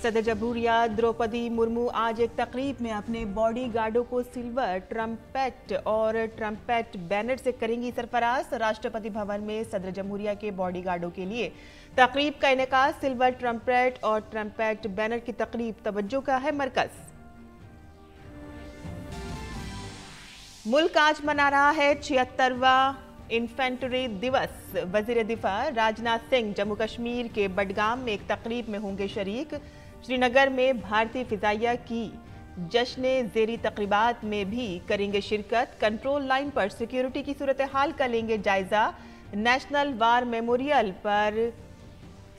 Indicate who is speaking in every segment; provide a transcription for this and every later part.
Speaker 1: सदर जमहूरिया द्रौपदी मुर्मू आज एक तकरीब में अपने बॉडी गार्डों को सिल्वर ट्रम्पेट और ट्रम्पेट बैनर से करेंगी सरफराज। राष्ट्रपति भवन में सदर जमहूरिया के बॉडी गार्डों के लिए तकरीब का इनेकाद। सिल्वर ट्रम्पेट और ट्रम्पेट बैनर की तकरीब तवज्जो का है मरकज। मुल्क आज मना रहा है 76वां इन्फेंट्री दिवस। वजीर दिफा राजनाथ सिंह जम्मू कश्मीर के बडगाम में एक तकरीब में होंगे शरीक। श्रीनगर में भारतीय फिजाइया की जश्न ज़ेरी तकरीबात में भी करेंगे शिरकत। कंट्रोल लाइन पर सिक्योरिटी की सूरत हाल का लेंगे जायजा। नेशनल वार मेमोरियल पर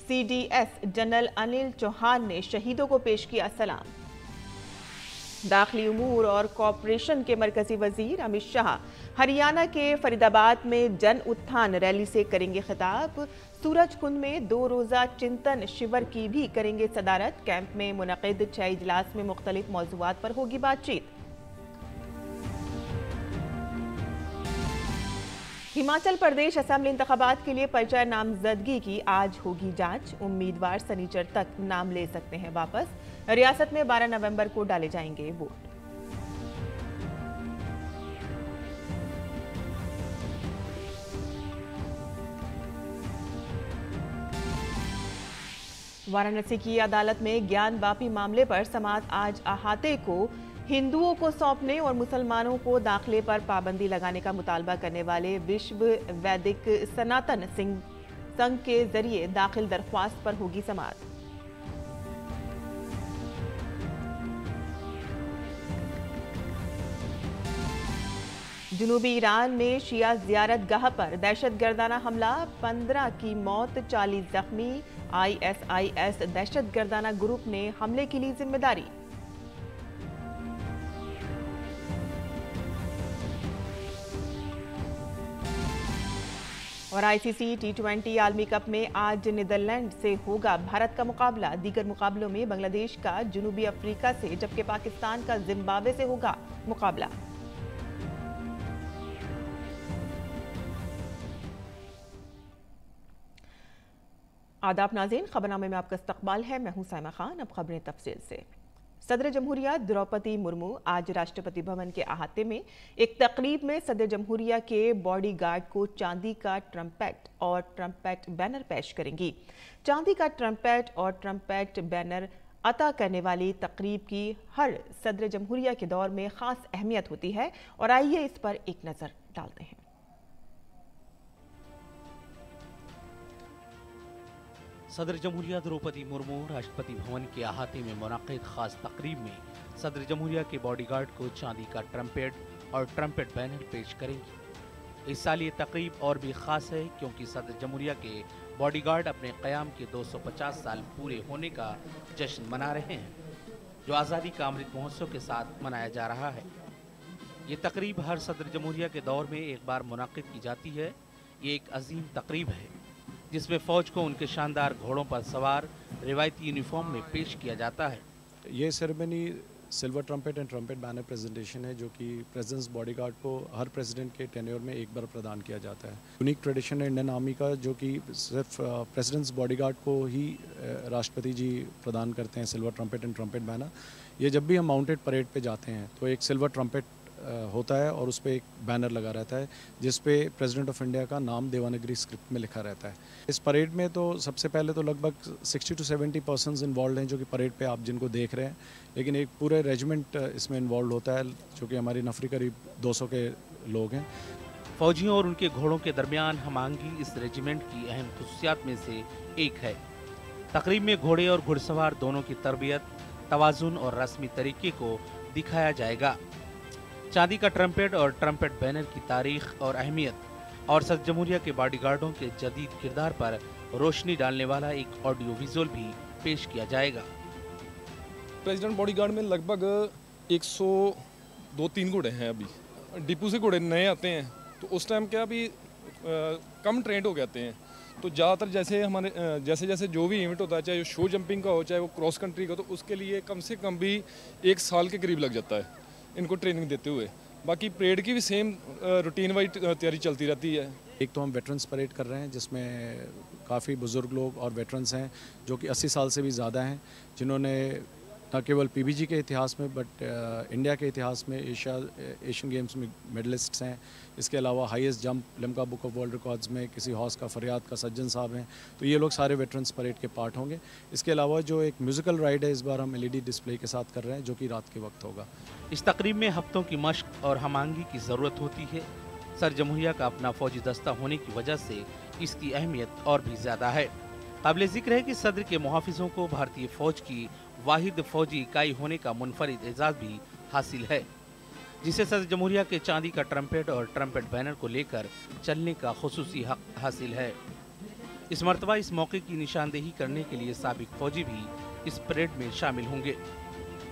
Speaker 1: CDS जनरल अनिल चौहान ने शहीदों को पेश किया सलाम। दाखिली उमूर और कॉरपोरेशन के मरकजी वजीर अमित शाह हरियाणा के फरीदाबाद में जन उत्थान रैली से करेंगे खिताब। सूरजकुंड में 2 रोज़ा चिंतन शिविर की भी करेंगे सदारत। कैंप में मुनक़िद 6 इजलास में मुख्तलिफ मौज़ूआत पर होगी बातचीत। हिमाचल प्रदेश असेंबली इंतखाबात के लिए पर्चा नामजदगी की आज होगी जांच। उम्मीदवार शनिचर तक नाम ले सकते हैं वापस। रियासत में 12 नवंबर को डाले जाएंगे वोट। वाराणसी की अदालत में ज्ञान वापी मामले पर समाअत आज अहाते को हिंदुओं को सौंपने और मुसलमानों को दाखिले पर पाबंदी लगाने का मुतालबा करने वाले विश्व वैदिक सनातन संघ के जरिए दाखिल दरख्वास्त पर होगी समाअत। जनूबी ईरान में शिया ज़ियारत गाह पर दहशतगर्दाना हमला, 15 की मौत, 40 जख्मी। ISIS दहशतगर्दाना ग्रुप ने हमले की ली जिम्मेदारी। और ICC T20 आलमी कप में आज नीदरलैंड से होगा भारत का मुकाबला। दीगर मुकाबलों में बांग्लादेश का जनूबी अफ्रीका से, जबकि पाकिस्तान का जिम्बाब्वे से होगा मुकाबला। आदाब नाज़रीन, खबरनामे में आपका इस्तकबाल है। मैं हूं साइमा खान। अब खबरें तफसील से। सदर जमहूरिया द्रौपदी मुर्मू आज राष्ट्रपति भवन के अहाते में एक तकरीब में सदर जमहूरिया के बॉडी गार्ड को चांदी का ट्रम्पेट और ट्रम्पेट बैनर पेश करेंगी। चांदी का ट्रम्पेट और ट्रम्पेट बैनर अता करने वाली तकरीब की हर सदर जमहूरिया के दौर में खास अहमियत होती है, और आइए इस पर एक नज़र डालते हैं।
Speaker 2: सदर जमहूरिया द्रौपदी मुर्मू राष्ट्रपति भवन के अहाते में मुनक़िद खास तकरीब में सदर जमहूरिया के बॉडीगार्ड को चांदी का ट्रम्पेट और ट्रम्पेट बैनर पेश करेंगी। इस साल ये तकरीब और भी खास है क्योंकि सदर जमहूरिया के बॉडीगार्ड अपने क़याम के 250 साल पूरे होने का जश्न मना रहे हैं, जो आज़ादी का अमृत महोत्सव के साथ मनाया जा रहा है। ये तकरीब हर सदर जमहूरिया के दौर में एक बार मुनक़िद की जाती है। ये एक अजीम तकरीब है जिसमें फ़ौज को उनके शानदार घोड़ों पर सवार रिवायती यूनिफॉर्म में पेश किया जाता है।
Speaker 3: ये ceremony silver trumpet and trumpet banner presentation है, जो कि प्रेसिडेंट्स बॉडीगार्ड को हर प्रेसिडेंट के टेन्योर में एक बार प्रदान किया जाता है। यूनिक ट्रेडिशन है इंडियन आर्मी का, जो कि सिर्फ प्रेसिडेंट्स बॉडीगार्ड को ही राष्ट्रपति जी प्रदान करते हैं silver trumpet and trumpet banner. ये जब भी हम माउंटेड परेड पे जाते हैं तो एक सिल्वर ट्रम्पेट होता है और उस पर एक बैनर लगा रहता है जिस पे प्रेसिडेंट ऑफ इंडिया का नाम देवनागरी स्क्रिप्ट में लिखा रहता है। इस परेड में तो सबसे पहले तो लगभग 60 to 70 पर्सन्स इन्वॉल्व हैं, जो कि परेड पे आप जिनको देख रहे हैं, लेकिन एक पूरे रेजिमेंट इसमें इन्वॉल्व होता है, जो कि हमारी नफरी करीब 200 के लोग हैं।
Speaker 2: फौजियों और उनके घोड़ों के दरमियान हमांगी इस रेजिमेंट की अहम खुसूसियात में से एक है। तकरीब में घोड़े और घुड़सवार दोनों की तरबियत, तवाजुन और रस्मी तरीके को दिखाया जाएगा। चांदी का ट्रम्पेट और ट्रम्पेट बैनर की तारीख और अहमियत और सदर जमहूरिया के बॉडीगार्डों के जदीद किरदार पर रोशनी डालने वाला एक ऑडियो विजुअल भी पेश किया जाएगा।
Speaker 4: प्रेसिडेंट बॉडीगार्ड में लगभग 102-3 घोड़े हैं। अभी डिपू से घोड़े नए आते हैं तो उस टाइम क्या अभी कम ट्रेंड हो जाते हैं, तो ज़्यादातर जैसे हमारे जैसे जो भी इवेंट होता है, चाहे वो शो जंपिंग का हो, चाहे वो क्रॉस कंट्री का, तो उसके लिए कम से कम भी 1 साल के करीब लग जाता है इनको ट्रेनिंग देते हुए। बाकी परेड की भी सेम रूटीन वाइज तैयारी चलती रहती है।
Speaker 3: एक तो हम वेटरन्स परेड कर रहे हैं जिसमें काफ़ी बुज़ुर्ग लोग और वेटरन्स हैं जो कि 80 साल से भी ज़्यादा हैं, जिन्होंने न केवल पीबीजी के इतिहास में बट इंडिया के इतिहास में एशियन गेम्स में मेडलिस्ट्स हैं। इसके अलावा highest jump Limca book of world records में किसी हॉर्स का फरियाद का सज्जन साहब हैं, तो ये लोग सारे वेटरन्स परेड के पार्ट होंगे। इसके अलावा जो एक म्यूज़िकल राइड है इस बार हम एलईडी डिस्प्ले के साथ कर रहे हैं जो कि रात के वक्त होगा।
Speaker 2: इस तकरीब में हफ्तों की मश्क और हमांगी की ज़रूरत होती है। सर जमहूरिया का अपना फौजी दस्ता होने की वजह से इसकी अहमियत और भी ज़्यादा है। काबिल जिक्र है कि सदर के मुहाफिजों को भारतीय फौज की वाहिद फौजी इकाई होने का मुनफरिद एजाज़ भी हासिल है, जिसे सदर जमहूरिया के चांदी का ट्रम्पेट और ट्रम्पेट बैनर को लेकर चलने का खुसूसी हक हासिल है। इस मरतबा इस मौके की निशानदेही करने के लिए साबिक फौजी भी इस परेड में शामिल होंगे।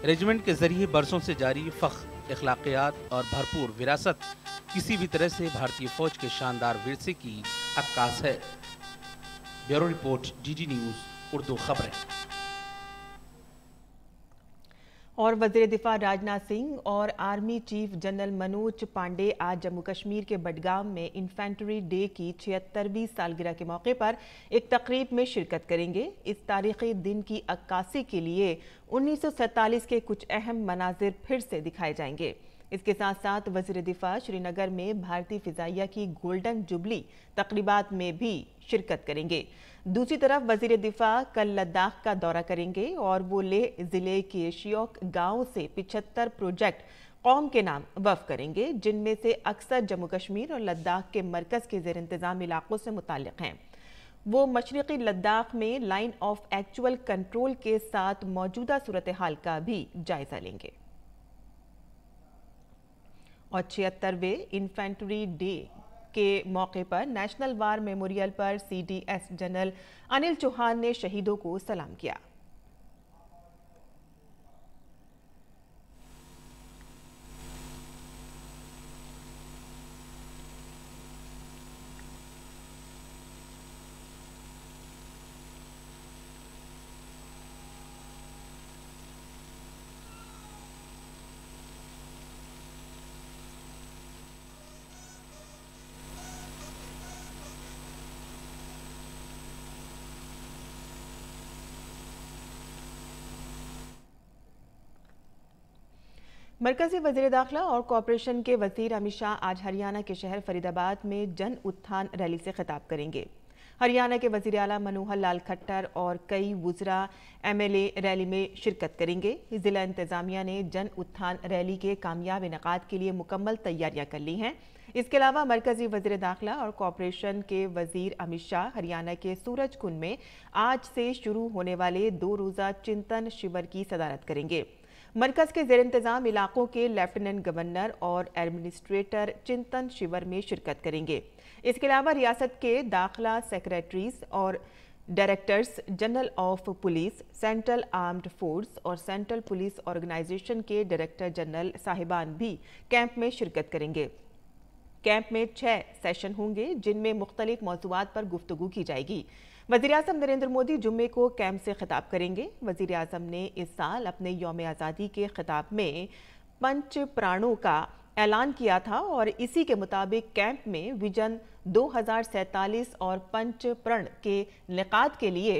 Speaker 2: रेजिमेंट के जरिए बरसों से जारी फ़ख्र, अखलाकियात और भरपूर विरासत किसी भी तरह से भारतीय फौज के शानदार विरसे की अक्कास है। Bureau report, DD news Urdu खबरें।
Speaker 1: और वज़ीर दिफा राजनाथ सिंह और army chief general Manoj Pande आज जम्मू कश्मीर के बडगाम में इन्फेंट्री डे की 76वीं सालगिरह के मौके पर एक तकरीब में शिरकत करेंगे। इस तारीखी दिन की अक्कासी के लिए 1947 के कुछ अहम मनाजिर फिर से दिखाए जाएंगे। इसके साथ साथ वज़ीर दिफा श्रीनगर में भारतीय फ़िज़ाइया की गोल्डन जुबली तकरीबात में भी शिरकत करेंगे। दूसरी तरफ वज़ीर दिफा कल लद्दाख का दौरा करेंगे और वो लेह ज़िले के श्योक गांव से 75 प्रोजेक्ट कौम के नाम वफ़ करेंगे, जिनमें से अक्सर जम्मू कश्मीर और लद्दाख के मरकज़ के ज़ेर इंतज़ाम इलाकों से मुताल्लिक़ हैं। वो मशरक़ी लद्दाख में लाइन ऑफ एक्चुअल कंट्रोल के साथ मौजूदा सूरत हाल का भी जायज़ा लेंगे। और 76वें इन्फेंट्री डे के मौके पर नेशनल वार मेमोरियल पर सीडीएस जनरल अनिल चौहान ने शहीदों को सलाम किया। मरकजी वज़ीर दाखिला और कॉरपोरेशन के वज़ीर अमित शाह आज हरियाणा के शहर फरीदाबाद में जन उत्थान रैली से खिताब करेंगे। हरियाणा के वज़ीर आला मनोहर लाल खट्टर और कई वुज़रा एमएलए रैली में शिरकत करेंगे। ज़िला इंतज़ामिया ने जन उत्थान रैली के कामयाब इनेकाद के लिए मुकम्मल तैयारियां कर ली हैं। इसके अलावा मरकजी वज़ीर दाखिला और कॉरपोरेशन के वज़ीर अमित शाह हरियाणा के सूरजकुंड में आज से शुरू होने वाले 2 रोज़ा चिंतन शिविर की सदारत करेंगे। मरकज के ज़ेर इंतज़ाम इलाकों के लेफ्टिनेंट गवर्नर और एडमिनिस्ट्रेटर चिंतन शिविर में शिरकत करेंगे। इसके अलावा रियासत के दाखिला सेक्रेटरीज और directors general of police, central armed force और सेंट्रल पुलिस ऑर्गेनाइजेशन के डायरेक्टर जनरल साहिबान भी कैंप में शिरकत करेंगे। कैंप में 6 सेशन होंगे, जिनमें मुख्तलिफ मौज़ूआत पर गुफ्तगू की जाएगी। वज़ीर आज़म नरेंद्र मोदी जुम्मे को कैंप से खिताब करेंगे। वज़ीर आज़म ने इस साल अपने यौम आज़ादी के खिताब में पंच प्राणों का ऐलान किया था और इसी के मुताबिक कैंप में विजन 2047 और पंच प्रण के निकात के लिए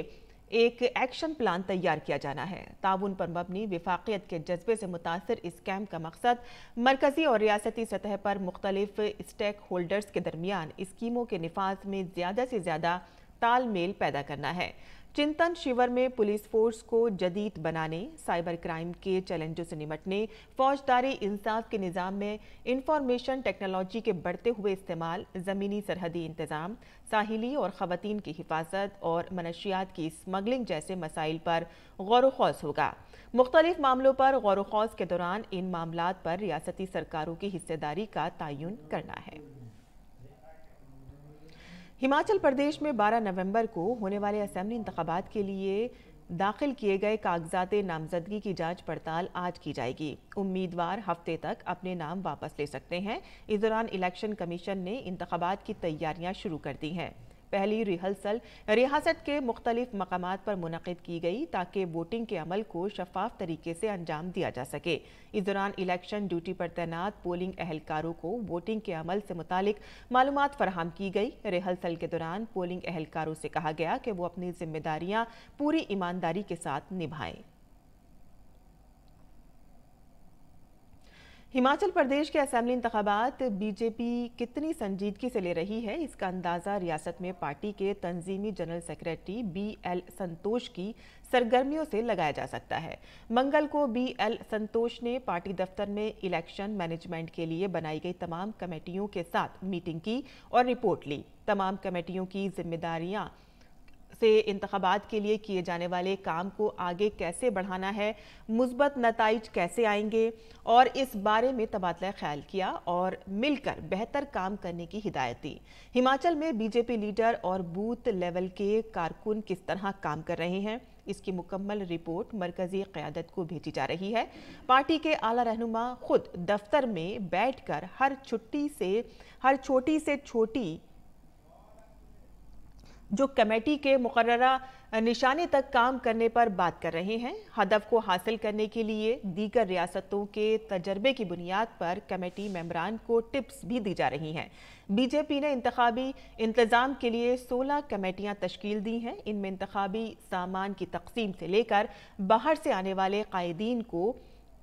Speaker 1: एक एक्शन प्लान तैयार किया जाना है। ताउन पर मबनी विफाकियत के जज्बे से मुतासर इस कैंप का मकसद मरकजी और रियासती सतह पर मुख्तलिफ स्टेक होल्डर्स के दरमियान स्कीमों के निफाज में ज़्यादा से ज़्यादा तालमेल पैदा करना है। चिंतन शिविर में पुलिस फोर्स को जदीद बनाने, साइबर क्राइम के चैलेंजों से निपटने, फौजदारी इंसाफ के निज़ाम में इंफॉर्मेशन टेक्नोलॉजी के बढ़ते हुए इस्तेमाल, ज़मीनी सरहदी इंतज़ाम, साहिली और ख़वातीन की हिफाजत और मनशियात की स्मगलिंग जैसे मसाइल पर गौर-व-खौज होगा। मुख्तलिफ मामलों पर गौर-व-खौज के दौरान इन मामलात पर रियासती सरकारों की हिस्सेदारी का तयन करना है। हिमाचल प्रदेश में 12 नवंबर को होने वाले असेंबली इंतखाबात के लिए दाखिल किए गए कागजात नामजदगी की जांच पड़ताल आज की जाएगी। उम्मीदवार हफ्ते तक अपने नाम वापस ले सकते हैं। इस दौरान इलेक्शन कमीशन ने इंतखाबात की तैयारियां शुरू कर दी हैं। पहली रिहर्सल रियासत के मुख्तलिफ मकामात पर मुनक़िद की गई ताकि वोटिंग के अमल को शफाफ तरीके से अंजाम दिया जा सके। इस दौरान इलेक्शन ड्यूटी पर तैनात पोलिंग अहलकारों को वोटिंग के अमल से मुतालिक मालूमात फराहम की गई। रिहर्सल के दौरान पोलिंग अहलकारों से कहा गया कि वो अपनी जिम्मेदारियां पूरी ईमानदारी के साथ निभाएं। हिमाचल प्रदेश के असेंबली इंतखाबात बीजेपी कितनी संजीदगी से ले रही है, इसका अंदाज़ा रियासत में पार्टी के तंजीमी जनरल सेक्रेटरी BL संतोष की सरगर्मियों से लगाया जा सकता है। मंगल को BL संतोष ने पार्टी दफ्तर में इलेक्शन मैनेजमेंट के लिए बनाई गई तमाम कमेटियों के साथ मीटिंग की और रिपोर्ट ली। तमाम कमेटियों की जिम्मेदारियां से इंतखाबात के लिए किए जाने वाले काम को आगे कैसे बढ़ाना है, मुस्बत नताइज कैसे आएंगे और इस बारे में तबादला ख्याल किया और मिलकर बेहतर काम करने की हिदायत दी। हिमाचल में बीजेपी लीडर और बूथ लेवल के कारकुन किस तरह काम कर रहे हैं, इसकी मुकम्मल रिपोर्ट मरकजी क़यादत को भेजी जा रही है। पार्टी के आला रहनुमा खुद दफ्तर में बैठकर हर छोटी से छोटी जो कमेटी के मुकर्ररा निशाने तक काम करने पर बात कर रहे हैं। हदफ को हासिल करने के लिए दीगर रियासतों के तजर्बे की बुनियाद पर कमेटी मेंबरान को टिप्स भी दी जा रही हैं। बीजेपी ने इंतखाबी इंतजाम के लिए 16 कमेटियां तश्कील दी हैं। इनमें इंतखाबी सामान की तकसीम से लेकर बाहर से आने वाले कायदीन को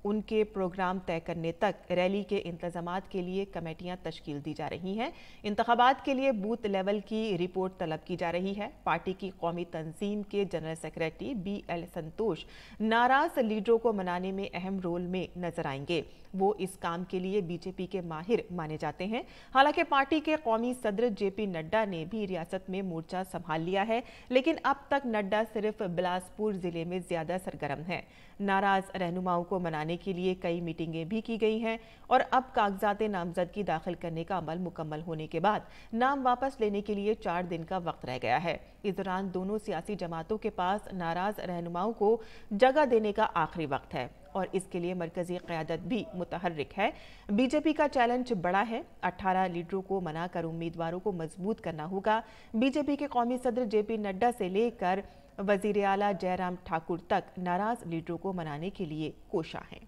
Speaker 1: उनके प्रोग्राम तय करने तक रैली के इंतजामात के लिए कमेटियां तश्कील दी जा रही हैं। इंतखाबात के लिए बूथ लेवल की रिपोर्ट तलब की जा रही है। पार्टी की कौमी तंजीम के जनरल सेक्रेटरी BL संतोष नाराज लीडरों को मनाने में अहम रोल में नजर आएंगे। वो इस काम के लिए बीजेपी के माहिर माने जाते हैं। हालांकि पार्टी के कौमी सदर JP नड्डा ने भी रियासत में मोर्चा संभाल लिया है, लेकिन अब तक नड्डा सिर्फ बिलासपुर जिले में ज्यादा सरगर्म है। नाराज रहनुमाओं को मनाने के लिए कई मीटिंगें भी की गई हैं और अब कागजात नामजदगी दाखिल करने का अमल मुकम्मल होने के बाद नाम वापस लेने के लिए 4 दिन का वक्त रह गया है। इस दौरान दोनों सियासी जमातों के पास नाराज रहनुमाओं को जगह देने का आखिरी वक्त है और इसके लिए मरकजी क़यादत भी मुतहर्रिक है। बीजेपी का चैलेंज बड़ा है। 18 लीडरों को मनाकर उम्मीदवारों को मजबूत करना होगा। बीजेपी के कौमी सदर JP नड्डा से लेकर वजीर आला जयराम ठाकुर तक नाराज लीडरों को मनाने के लिए कोशा हैं।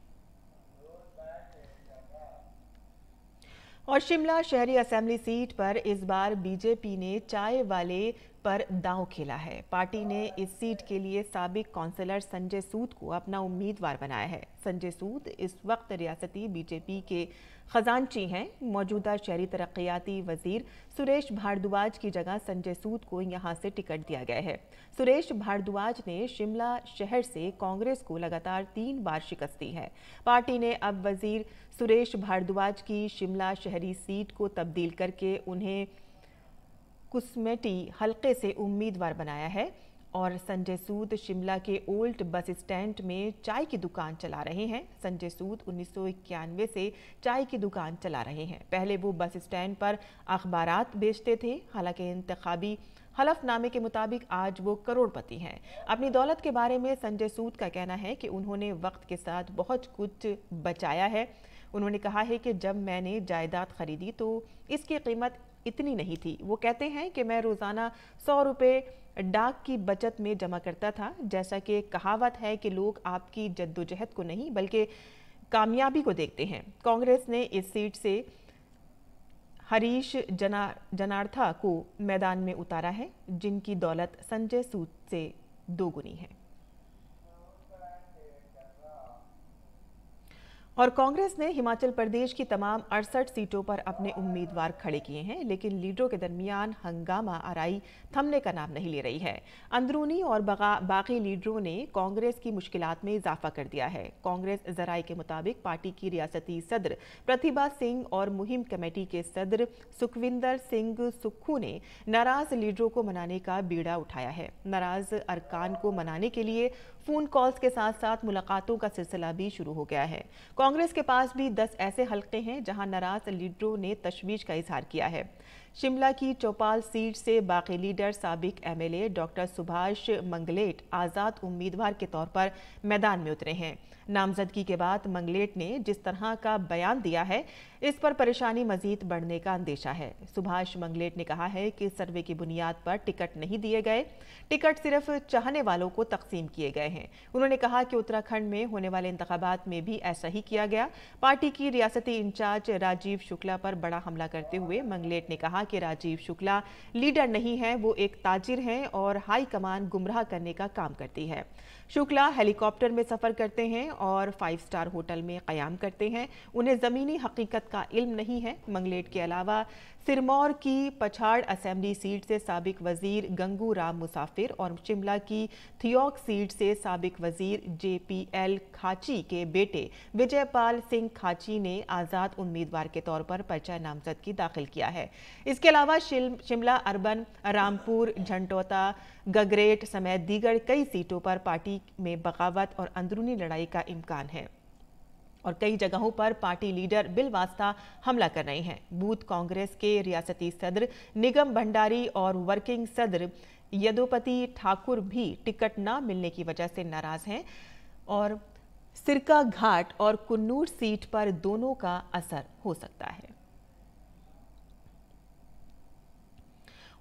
Speaker 1: और शिमला शहरी असेंबली सीट पर इस बार बीजेपी ने चाय वाले पर दांव खेला है। पार्टी ने इस सीट के लिए साबिक काउंसलर संजय सूद को अपना उम्मीदवार बनाया है। संजय सूद इस वक्त रियासती बीजेपी के खजानची हैं। मौजूदा शहरी तरक्याती वजीर सुरेश भारद्वाज की जगह संजय सूद को यहां से टिकट दिया गया है। सुरेश भारद्वाज ने शिमला शहर से कांग्रेस को लगातार 3 बार शिकस्त दी है। पार्टी ने अब वजीर सुरेश भारद्वाज की शिमला शहरी सीट को तब्दील करके उन्हें कुसमेटी हलके से उम्मीदवार बनाया है और संजय सूद शिमला के ओल्ड बस स्टैंड में चाय की दुकान चला रहे हैं। संजय सूद 1991 से चाय की दुकान चला रहे हैं। पहले वो बस स्टैंड पर अखबारात बेचते थे। हालांकि इंतखाबी हलफनामे के मुताबिक आज वो करोड़पति हैं। अपनी दौलत के बारे में संजय सूद का कहना है कि उन्होंने वक्त के साथ बहुत कुछ बचाया है। उन्होंने कहा है कि जब मैंने जायदाद खरीदी तो इसकी कीमत इतनी नहीं थी। वो कहते हैं कि मैं रोज़ाना 100 रुपये डाक की बचत में जमा करता था। जैसा कि कहावत है कि लोग आपकी जद्दोजहद को नहीं बल्कि कामयाबी को देखते हैं। कांग्रेस ने इस सीट से हरीश जनार्था को मैदान में उतारा है, जिनकी दौलत संजय सूद से 2 गुनी है। और कांग्रेस ने हिमाचल प्रदेश की तमाम 68 सीटों पर अपने उम्मीदवार खड़े किए हैं, लेकिन लीडरों के दरमियान हंगामा आराई थमने का नाम नहीं ले रही है। अंदरूनी और बाकी लीडरों ने कांग्रेस की मुश्किलात में इजाफा कर दिया है। कांग्रेस जराये के मुताबिक पार्टी की रियासती सदर प्रतिभा सिंह और मुहिम कमेटी के सदर सुखविंदर सिंह सुक्खू ने नाराज लीडरों को मनाने का बीड़ा उठाया है। नाराज अरकान को मनाने के लिए फोन कॉल्स के साथ साथ मुलाकातों का सिलसिला भी शुरू हो गया है। कांग्रेस के पास भी 10 ऐसे हलके हैं जहां नाराज लीडरों ने तशवीश का इजहार किया है। शिमला की चौपाल सीट से बाकी लीडर साबिक एमएलए डॉक्टर सुभाष मंगलेट आज़ाद उम्मीदवार के तौर पर मैदान में उतरे हैं। नामजदगी के बाद मंगलेट ने जिस तरह का बयान दिया है, इस पर परेशानी मजीद बढ़ने का अंदेशा है। सुभाष मंगलेट ने कहा है कि सर्वे की बुनियाद पर टिकट नहीं दिए गए, टिकट सिर्फ चाहने वालों को तकसीम किए गए हैं। उन्होंने कहा कि उत्तराखंड में होने वाले इंतखाबात में भी ऐसा ही किया गया। पार्टी की रियासती इंचार्ज राजीव शुक्ला पर बड़ा हमला करते हुए मंगलेट ने कहा कि राजीव शुक्ला लीडर नहीं है, वो एक ताजिर हैं और हाई कमान गुमराह करने का काम करती है। शुक्ला हेलीकॉप्टर में सफर करते हैं और 5 स्टार होटल में कयाम करते हैं। उन्हें जमीनी हकीकत का इल्म नहीं है। मंगलेट के अलावा सिरमौर की पछाड़ असेंबली सीट से साबिक वजीर गंगू राम मुसाफिर और शिमला की थियोक सीट से साबिक वजीर JPL खाची के बेटे विजयपाल सिंह खाची ने आज़ाद उम्मीदवार के तौर पर पर्चा नामजदगी दाखिल किया है। इसके अलावा शिमला अर्बन, रामपुर, झंटोता, गगरेट समेत दीगर कई सीटों पर पार्टी में बगावत और अंदरूनी लड़ाई का इम्कान है और कई जगहों पर पार्टी लीडर बिलवास्ता हमला कर रहे हैं। बूथ कांग्रेस के रियासती सदर निगम भंडारी और वर्किंग सदर यदोपति ठाकुर भी टिकट न मिलने की वजह से नाराज हैं और सिरका घाट और कुन्नूर सीट पर दोनों का असर हो सकता है।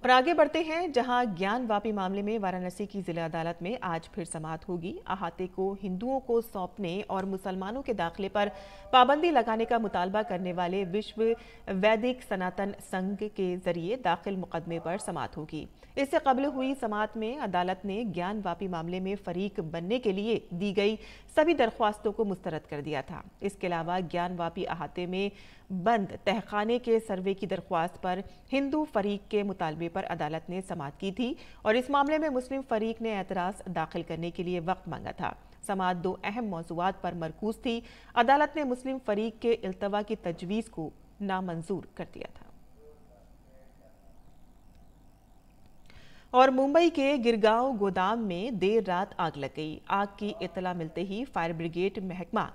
Speaker 1: और आगे बढ़ते हैं, जहां ज्ञान वापी मामले में वाराणसी की जिला अदालत में आज फिर समाअत होगी। अहाते को हिंदुओं को सौंपने और मुसलमानों के दाखिले पर पाबंदी लगाने का मुतालबा करने वाले विश्व वैदिक सनातन संघ के जरिए दाखिल मुकदमे पर समाअत होगी। इससे कबल हुई समाअत में अदालत ने ज्ञान वापी मामले में फरीक बनने के लिए दी गई सभी दरख्वास्तों को मुस्तरद कर दिया था। इसके अलावा ज्ञान वापी अहाते में बंद तहखाने के सर्वे की दरख्वास्त पर हिंदू फरीक के मुतालबे पर अदालत ने समाअत की थी और इस मामले में मुस्लिम फरीक ने एतराज दाखिल करने के लिए वक्त मांगा था। समाअत 2 अहम मौज़ूआत पर मरकूज थी। अदालत ने मुस्लिम फरीक के इल्तवा की तजवीज़ को नामंजूर कर दिया था। और मुंबई के गिरगांव गोदाम में देर रात आग लग गई। आग की इत्तला मिलते ही फायर ब्रिगेड महकमा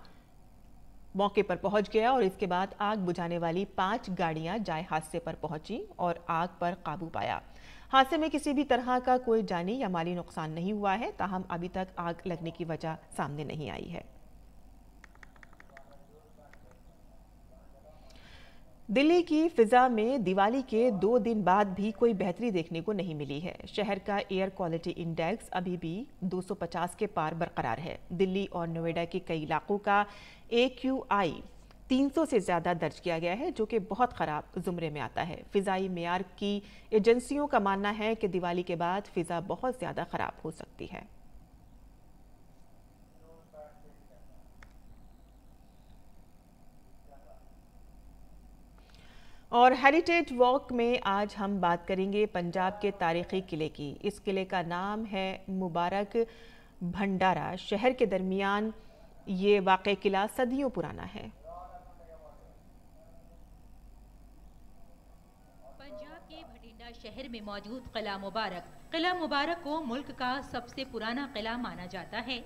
Speaker 1: मौके पर पहुंच गया और इसके बाद आग बुझाने वाली 5 गाड़ियां जाए हादसे पर पहुंची और आग पर काबू पाया। हादसे में किसी भी तरह का कोई जानी या माली नुकसान नहीं हुआ है, ताहम अभी तक आग लगने की वजह सामने नहीं आई है। दिल्ली की फिजा में दिवाली के 2 दिन बाद भी कोई बेहतरी देखने को नहीं मिली है। शहर का एयर क्वालिटी इंडेक्स अभी भी 250 के पार बरकरार है। दिल्ली और नोएडा के कई इलाकों का AQI 300 से ज़्यादा दर्ज किया गया है, जो कि बहुत ख़राब ज़ुमरे में आता है। फ़िज़ाई मेयार की एजेंसियों का मानना है कि दिवाली के बाद फ़िज़ा बहुत ज़्यादा ख़राब हो सकती है। और हेरिटेज वॉक में आज हम बात करेंगे पंजाब के तारीखी किले की। इस किले का नाम है मुबारक भंडारा। शहर के दरमियान ये वाक़ई किला सदियों पुराना है।
Speaker 5: पंजाब के भटिंडा शहर में मौजूद किला मुबारक को मुल्क का सबसे पुराना किला माना जाता है,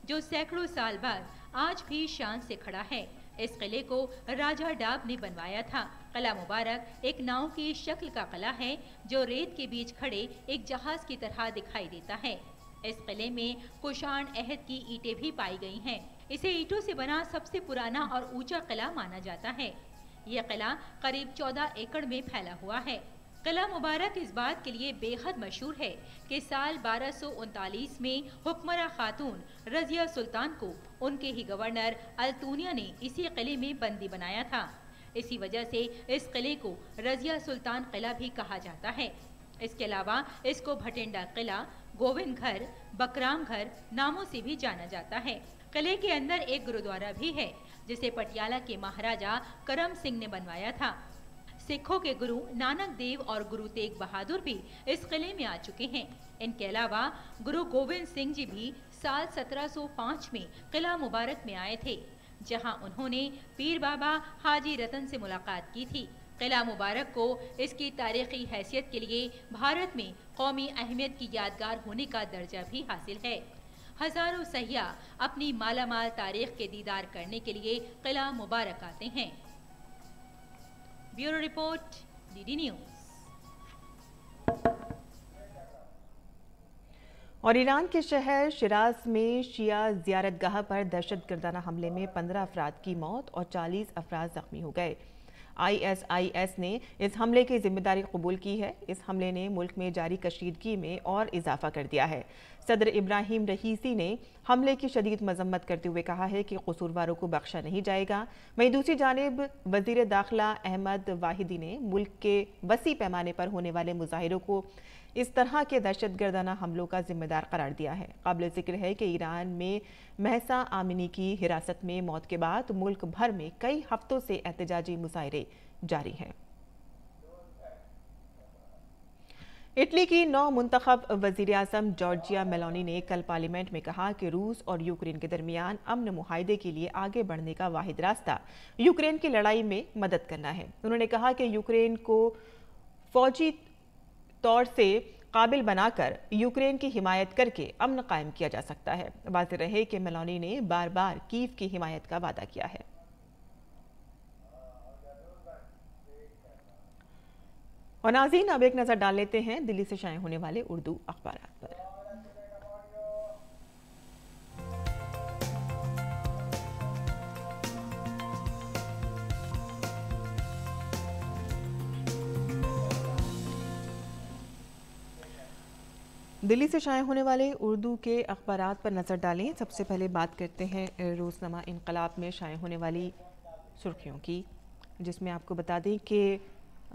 Speaker 5: जो सैकड़ों साल बाद आज भी शान से खड़ा है। इस किले को राजा डाब ने बनवाया था। किला मुबारक एक नाव की शक्ल का किला है, जो रेत के बीच खड़े एक जहाज की तरह दिखाई देता है। इस किले में कुषाण अहद की ईंटें भी पाई गई हैं। इसे ईंटों से बना सबसे पुराना और ऊंचा किला माना जाता है। यह किला करीब 14 एकड़ में फैला हुआ है। किला मुबारक इस बात के लिए बेहद मशहूर है कि साल 1239 में हुक्मरा खातून रजिया सुल्तान को उनके ही गवर्नर अल्तूनिया ने इसी किले में बंदी बनाया था। इसी वजह से इस किले को रजिया सुल्तान किला भी कहा जाता है। इसके अलावा इसको भटिंडा किला, गोविंद घर, बकराम घर नामों से भी जाना जाता है। किले के अंदर एक गुरुद्वारा भी है, जिसे पटियाला के महाराजा करम सिंह ने बनवाया था। सिखों के गुरु नानक देव और गुरु तेग बहादुर भी इस किले में आ चुके हैं। इनके अलावा गुरु गोविंद सिंह जी भी साल 1705 में किला मुबारक में आए थे, जहां उन्होंने पीर बाबा हाजी रतन से मुलाकात की थी। किला मुबारक को इसकी तारीखी हैसियत के लिए भारत में कौमी अहमियत की यादगार होने का दर्जा भी हासिल है। हजारों सयाह अपनी मालामाल तारीख के दीदार करने के लिए किला मुबारक आते हैं। Bureau report, DD news.
Speaker 1: और ईरान के शहर शिराज में शिया ज़ियारतगाह पर दहशतगर्दाना हमले में 15 अफराद की मौत और 40 अफराद जख्मी हो गए। ISIS ने इस हमले की जिम्मेदारी कबूल की है। इस हमले ने मुल्क में जारी कशीदगी में और इजाफा कर दिया है। सदर इब्राहिम रहीसी ने हमले की शदीद मजम्मत करते हुए कहा है कि कसूरवारों को बख्शा नहीं जाएगा। वहीं दूसरी जानिब वजीर दाखिला अहमद वाहिदी ने मुल्क के वसी पैमाने पर होने वाले मुजाहिरों को इस तरह के दहशतगर्दाना हमलों का जिम्मेदार करार दिया है। काबिल जिक्र है कि ईरान में महसा आमिनी की हिरासत में मौत के बाद मुल्क भर में कई हफ्तों से एहतजाजी मुजाहिरे जारी हैं। इटली की नौ मुंतखब वजीर आज़म जॉर्जिया मेलोनी ने कल पार्लियामेंट में कहा कि रूस और यूक्रेन के दरमियान अमन मुआहदे के लिए आगे बढ़ने का वाहिद रास्ता यूक्रेन की लड़ाई में मदद करना है। उन्होंने कहा कि यूक्रेन को फौजी तौर से काबिल बनाकर यूक्रेन की हिमायत करके अमन कायम किया जा सकता है। वाज़ेह रहे कि मेलोनी ने बार बार कीव की हिमायत का वादा किया है। और नाज़रीन, अब एक नजर डाल लेते हैं दिल्ली से शाये होने वाले उर्दू अखबारात पर। दिल्ली से शाये होने वाले उर्दू के अखबारात पर नज़र डालें। सबसे पहले बात करते हैं रोज़नामा इनकलाब में शाये होने वाली सुर्खियों की, जिसमें आपको बता दें कि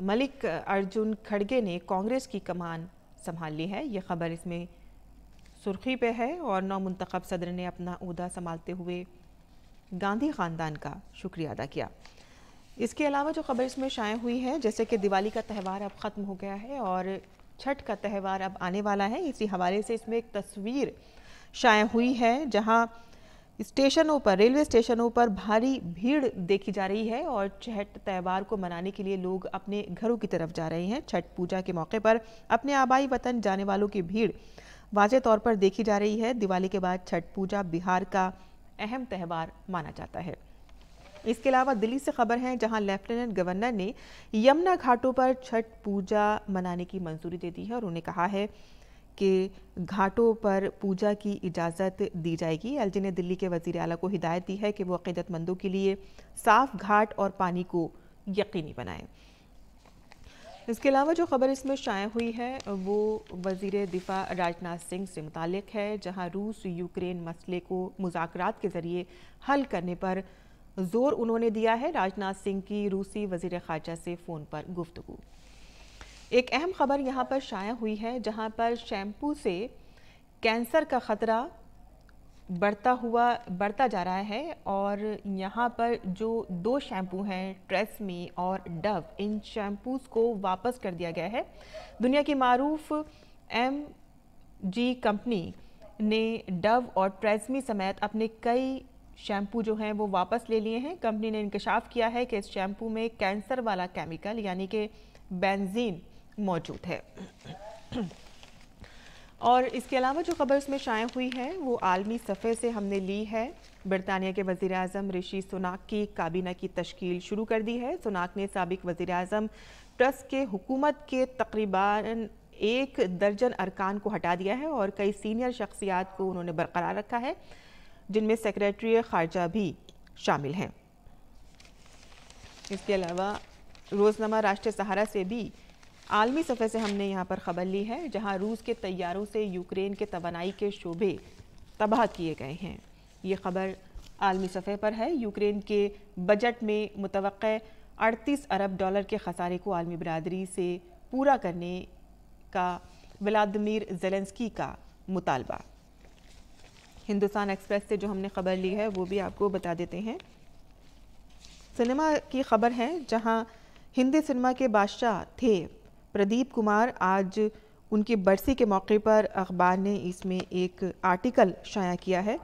Speaker 1: मलिक अर्जुन खड़गे ने कांग्रेस की कमान संभाल ली है। ये खबर इसमें सुर्खी पे है। और नौ मुंतखब सदर ने अपना ओहदा संभालते हुए गांधी ख़ानदान का शुक्रिया अदा किया। इसके अलावा जो खबर इसमें शाये हुई है, जैसे कि दिवाली का त्यौहार अब ख़त्म हो गया है और छठ का त्यौहार अब आने वाला है, इसी हवाले से इसमें एक तस्वीर शाये हुई है जहां स्टेशनों पर, रेलवे स्टेशनों पर भारी भीड़ देखी जा रही है और छठ त्यौहार को मनाने के लिए लोग अपने घरों की तरफ जा रहे हैं। छठ पूजा के मौके पर अपने आबाई वतन जाने वालों की भीड़ वाज़ेह तौर पर देखी जा रही है। दिवाली के बाद छठ पूजा बिहार का अहम त्यौहार माना जाता है। इसके अलावा दिल्ली से खबर है जहां लेफ्टिनेंट गवर्नर ने यमुना घाटों पर छठ पूजा मनाने की मंजूरी दे दी है और उन्हें कहा है कि घाटों पर पूजा की इजाज़त दी जाएगी। एलजी ने दिल्ली के वज़ीर आला को हिदायत दी है कि वो अक़ीदतमंदों के लिए साफ घाट और पानी को यकीनी बनाएं। इसके अलावा जो खबर इसमें शाये हुई है वो वज़ीर दिफा राजनाथ सिंह से मुताल्लिक है, जहां रूस यूक्रेन मसले को मुज़ाकरात के ज़रिए हल करने पर जोर उन्होंने दिया है। राजनाथ सिंह की रूसी वज़ीर ख़ारजा से फ़ोन पर गुफ्तगू। एक अहम खबर यहाँ पर शाया हुई है जहाँ पर शैम्पू से कैंसर का ख़तरा बढ़ता जा रहा है और यहाँ पर जो दो शैम्पू हैं ट्रेसमी और डव, इन शैम्पूज़ को वापस कर दिया गया है। दुनिया की मारूफ MG कंपनी ने डव और ट्रेसमी समेत अपने कई शैम्पू जो हैं वो वापस ले लिए हैं। कंपनी ने इंकशाफ किया है कि इस शैम्पू में कैंसर वाला केमिकल यानी कि बेंजीन मौजूद है। और इसके अलावा जो खबर इसमें शाया हुई है वो आलमी सफ़े से हमने ली है। बरतानिया के वज़ीर आज़म ऋषि सुनाक की काबीना की तश्कील शुरू कर दी है। सुनाक ने साबिक वज़ीर आज़म ट्रस्ट के हुकूमत के तकरीबन 1 दर्जन अरकान को हटा दिया है और कई सीनियर शख्सियात को उन्होंने बरकरार रखा है, जिनमें सेक्रेटरी ख़ारजा भी शामिल हैं। इसके अलावा रोज़नामा राष्ट्रीय सहारा से भी आलमी सफ़े से हमने यहाँ पर ख़बर ली है जहाँ रूस के तैयारों से यूक्रेन के तवानाई के शोबे तबाह किए गए हैं। ये ख़बर आलमी सफ़े पर है। यूक्रेन के बजट में मुतवक्के $38 अरब के खसारे को आलमी बिरादरी से पूरा करने का व्लादिमीर ज़ेलेंस्की का मुतालबा। हिंदुस्तान एक्सप्रेस से जो हमने ख़बर ली है वो भी आपको बता देते हैं। सिनेमा की ख़बर है जहां हिंदी सिनेमा के बादशाह थे प्रदीप कुमार, आज उनकी बरसी के मौके पर अखबार ने इसमें एक आर्टिकल शाया किया है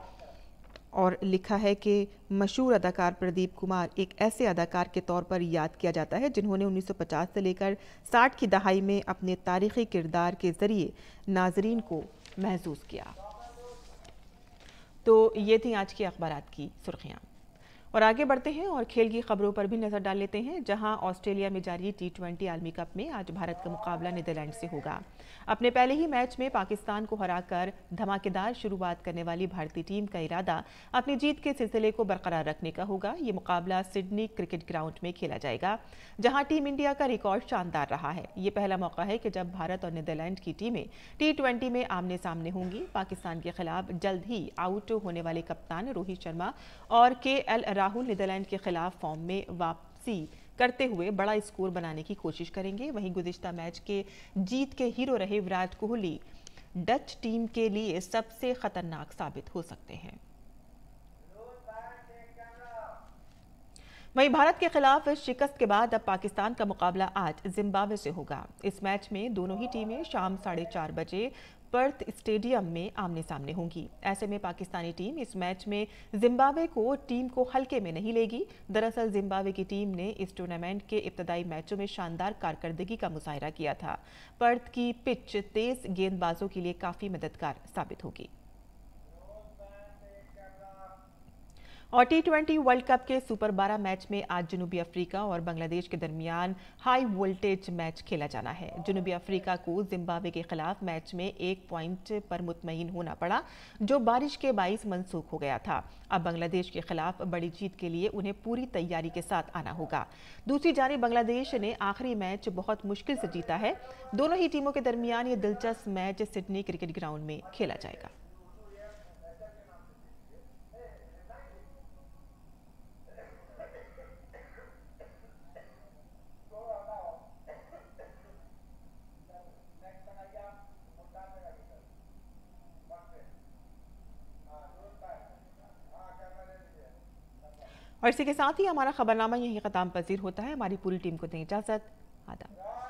Speaker 1: और लिखा है कि मशहूर अदाकार प्रदीप कुमार एक ऐसे अदाकार के तौर पर याद किया जाता है जिन्होंने 1950 से लेकर 60 की दहाई में अपने तारीख़ी किरदार के ज़रिए नाजरीन को महसूस किया। तो ये थी आज की अखबारात की सुर्खियाँ। और आगे बढ़ते हैं और खेल की खबरों पर भी नजर डाल लेते हैं, जहां ऑस्ट्रेलिया में जारी T20 आलमी कप में आज भारत का मुकाबला नीदरलैंड से होगा। अपने पहले ही मैच में पाकिस्तान को हराकर धमाकेदार शुरुआत करने वाली भारतीय टीम का इरादा अपनी जीत के सिलसिले को बरकरार रखने का होगा। ये मुकाबला सिडनी क्रिकेट ग्राउंड में खेला जाएगा, जहां टीम इंडिया का रिकॉर्ड शानदार रहा है। ये पहला मौका है कि जब भारत और नीदरलैंड की टीमें T20 में आमने सामने होंगी। पाकिस्तान के खिलाफ जल्द ही आउट होने वाले कप्तान रोहित शर्मा और KL राहुल नीदरलैंड के खिलाफ फॉर्म में वापसी करते हुए बड़ा स्कोर बनाने की कोशिश करेंगे। वहीं गुज़िश्ता मैच के जीत के हीरो रहे विराट कोहली डच टीम के लिए सबसे खतरनाक साबित हो सकते हैं। वहीं भारत के खिलाफ शिकस्त के बाद अब पाकिस्तान का मुकाबला आज जिम्बाब्वे से होगा। इस मैच में दोनों ही टीमें शाम 4:30 बजे पर्थ स्टेडियम में आमने सामने होंगी। ऐसे में पाकिस्तानी टीम इस मैच में जिम्बाब्वे को टीम को हल्के में नहीं लेगी। दरअसल जिम्बाब्वे की टीम ने इस टूर्नामेंट के इब्तदाई मैचों में शानदार कारकर्दगी का मुजाहरा किया था। पर्थ की पिच तेज गेंदबाजों के लिए काफी मददगार साबित होगी। और T20 वर्ल्ड कप के सुपर 12 मैच में आज जनूबी अफ्रीका और बांग्लादेश के दरमियान हाई वोल्टेज मैच खेला जाना है। जनूबी अफ्रीका को जिम्बाब्वे के खिलाफ मैच में 1 पॉइंट पर मुतमईन होना पड़ा, जो बारिश के बाइस मनसूख हो गया था। अब बांग्लादेश के खिलाफ बड़ी जीत के लिए उन्हें पूरी तैयारी के साथ आना होगा। दूसरी जानिब बांग्लादेश ने आखिरी मैच बहुत मुश्किल से जीता है। दोनों ही टीमों के दरमियान ये दिलचस्प मैच सिडनी क्रिकेट ग्राउंड में खेला जाएगा। और इसी के साथ ही हमारा खबरनामा यहीं खत्म पजीर होता है। हमारी पूरी टीम को दें इजाजत। आदाब।